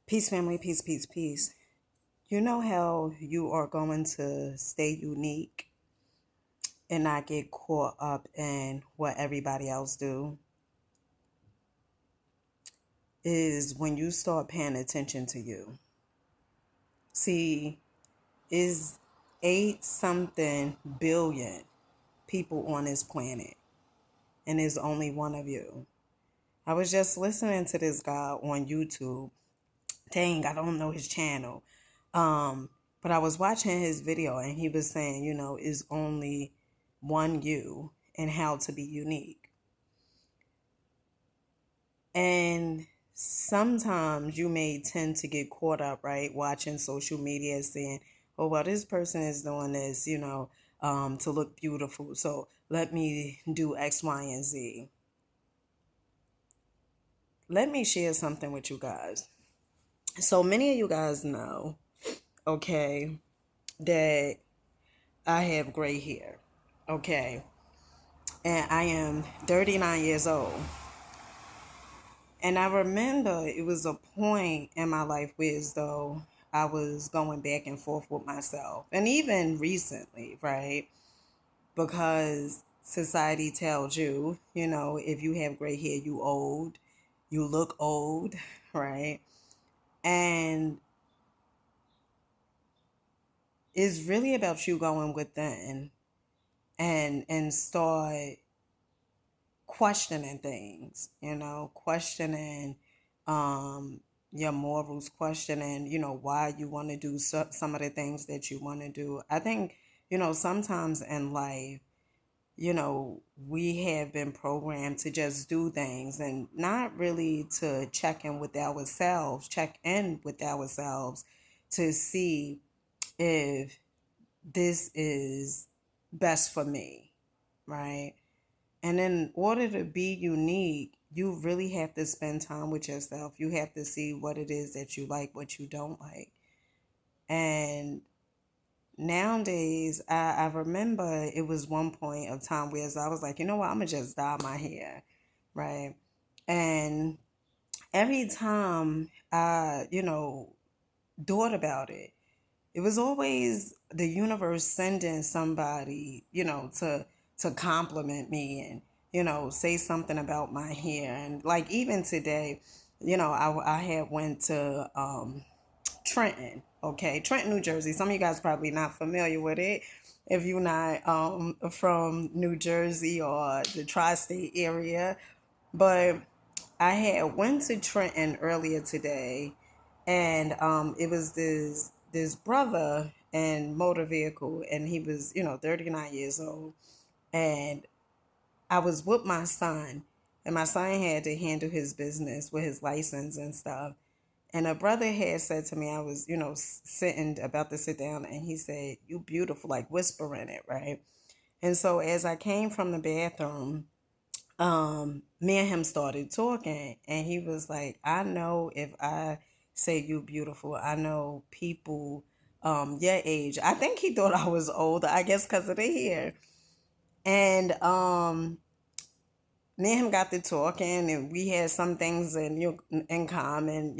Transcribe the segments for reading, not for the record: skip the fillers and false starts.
Peace, family, peace, peace, peace. You know how you are going to stay unique and not get caught up in what everybody else do is when you start paying attention to you. See, is 8 something billion people on this planet and there's only one of you. I was just listening to this guy on YouTube. Dang, I don't know his channel. But I was watching his video and he was saying, is only one you and how to be unique. And sometimes you may tend to get caught up, right, watching social media saying, oh, well, this person is doing this, to look beautiful. So let me do X, Y, and Z. Let me share something with you guys. So many of you guys know, okay, that I have gray hair, okay, and I am 39 years old. And I remember it was a point in my life where as though I was going back and forth with myself. And even recently, right? Because society tells you, if you have gray hair, you old, you look old, right? And it's really about you going within and start questioning things, questioning your morals, questioning, why you want to do some of the things that you want to do. I think, sometimes in life, we have been programmed to just do things and not really to check in with ourselves to see if this is best for me, right? And in order to be unique, you really have to spend time with yourself. You have to see what it is that you like, what you don't like. And nowadays, I remember it was one point of time where I was like, you know what, I'm going to just dye my hair, right? And every time I, thought about it, it was always the universe sending somebody, to compliment me and, say something about my hair. And like even today, I had went to Trenton, okay, Trenton, New Jersey. Some of you guys probably not familiar with it if you're not from New Jersey or the tri-state area. But I had went to Trenton earlier today, and it was this brother in motor vehicle, and he was 39 years old, and I was with my son, and my son had to handle his business with his license and stuff. And a brother had said to me, I was sitting about to sit down, and he said, "You beautiful," like whispering it, right? And so as I came from the bathroom, me and him started talking, and he was like, I know if I say you beautiful, I know people your age. I think he thought I was older, I guess because of the hair. And me and him got to talking, and we had some things in common.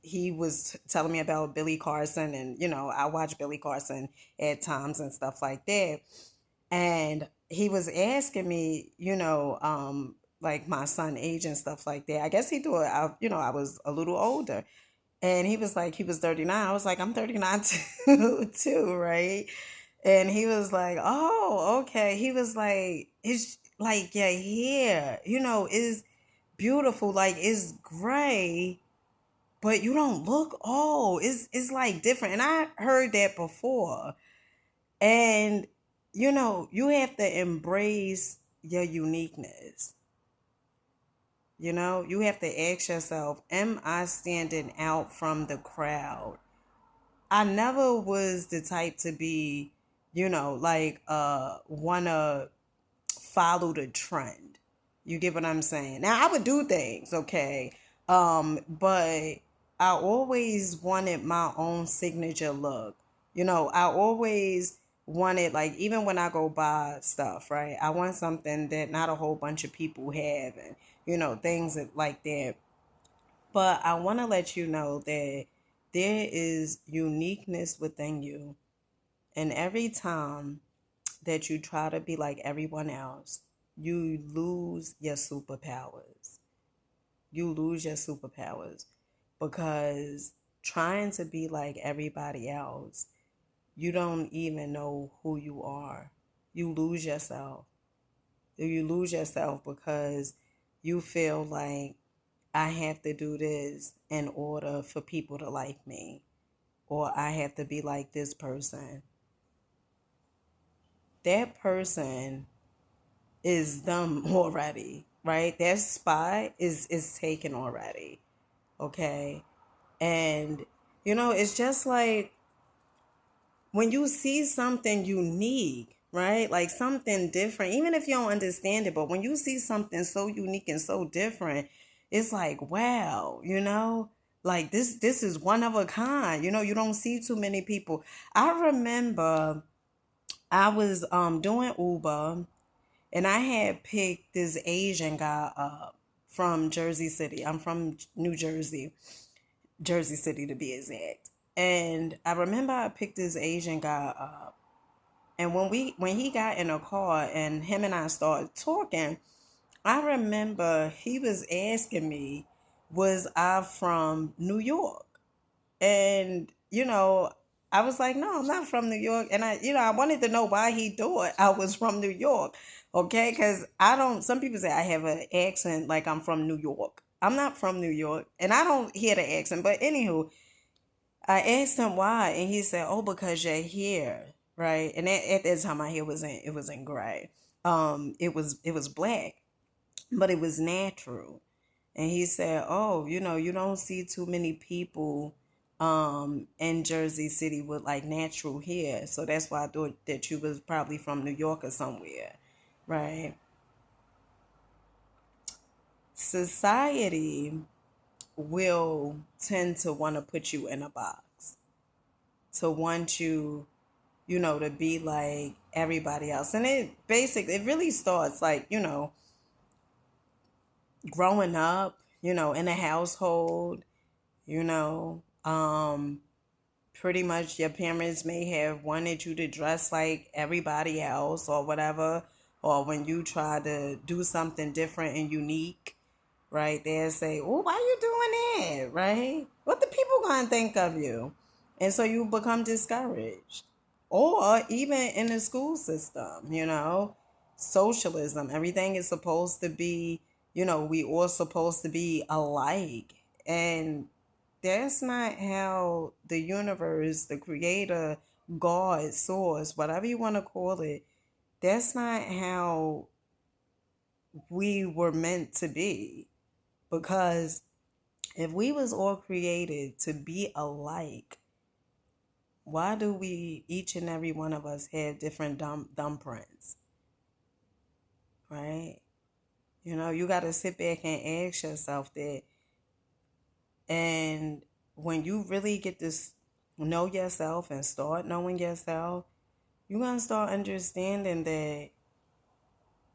He was telling me about Billy Carson, and I watch Billy Carson at times and stuff like that. And he was asking me, like my son age and stuff like that. I guess he thought I was a little older. And he was like, he was 39. I was like, I'm 39 too, right? And he was like, oh, okay. He was like, it's like your hair, is beautiful. Like it's gray, but you don't look old. It's like different. And I heard that before. And you have to embrace your uniqueness. You have to ask yourself, am I standing out from the crowd? I never was the type to be, like wanna follow the trend. You get what I'm saying? Now I would do things, okay. But I always wanted my own signature look. I always wanted, like, even when I go buy stuff, right? I want something that not a whole bunch of people have, and things like that. But I want to let you know that there is uniqueness within you. And every time that you try to be like everyone else, you lose your superpowers. You lose your superpowers because trying to be like everybody else, you don't even know who you are. You lose yourself. You lose yourself because you feel like I have to do this in order for people to like me, or I have to be like this person. That person is them already, right? Their spot is taken already. Okay. And it's just like when you see something unique, right? Like something different, even if you don't understand it, but when you see something so unique and so different, it's like, wow, like this is one of a kind. You don't see too many people. I remember I was doing Uber, and I had picked this Asian guy up from Jersey City. I'm from New Jersey, Jersey City to be exact. And I remember I picked this Asian guy up. And when he got in a car and him and I started talking, I remember he was asking me, was I from New York? And, I was like, no, I'm not from New York. And I wanted to know why he thought I was from New York. Okay. Cause some people say I have an accent like I'm from New York. I'm not from New York and I don't hear the accent. But anywho, I asked him why. And he said, oh, because your hair. Right. And at that time my hair it wasn't gray. It was black, but it was natural. And he said, oh, you don't see too many people in Jersey City with like natural hair. So that's why I thought that you was probably from New York or somewhere. Right. Society will tend to want to put you in a box, to want you, to be like everybody else. And it really starts like, growing up, in a household, you know, pretty much your parents may have wanted you to dress like everybody else or whatever, or when you try to do something different and unique, right? They'll say, oh, why you doing that, right? What the people gonna think of you? And so you become discouraged. Or even in the school system, socialism, everything is supposed to be, we all supposed to be alike. And that's not how the universe, the creator, God, source, whatever you want to call it, that's not how we were meant to be. Because if we was all created to be alike, why do we, each and every one of us, have different thumbprints, right? You got to sit back and ask yourself that. And when you really get to know yourself and start knowing yourself, you're going to start understanding that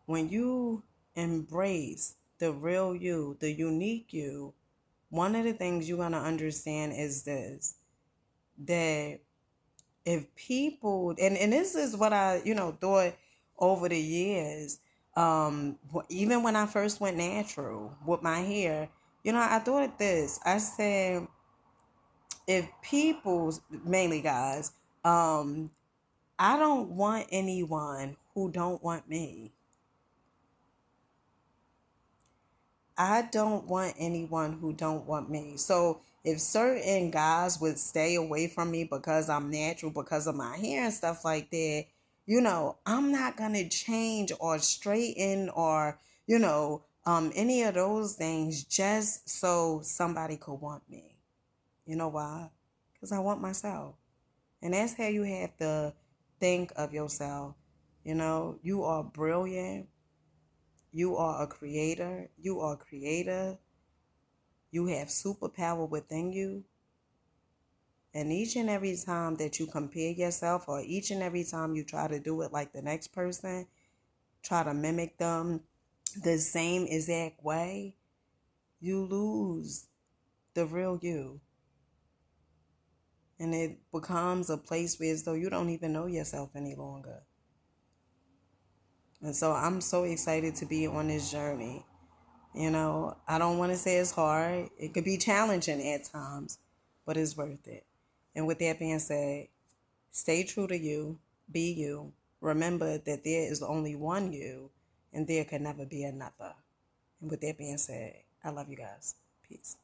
when you embrace the real you, the unique you, one of the things you're going to understand is this, that if people, and this is what I, thought over the years, even when I first went natural with my hair, I thought this. I said, if people, mainly guys, I don't want anyone who don't want me. I don't want anyone who don't want me. So if certain guys would stay away from me because I'm natural, because of my hair and stuff like that, I'm not gonna change or straighten or, any of those things just so somebody could want me. You know why? Because I want myself. And that's how you have to think of yourself. You are brilliant. You are a creator. You are creative. You have superpower within you. And each and every time that you compare yourself, or each and every time you try to do it like the next person, try to mimic them the same exact way, you lose. the real you. And it becomes a place where as though you don't even know yourself any longer. And so I'm so excited to be on this journey. I don't want to say it's hard. It could be challenging at times, but it's worth it. And with that being said, stay true to you, be you. Remember that there is only one you, and there can never be another. And with that being said, I love you guys. Peace.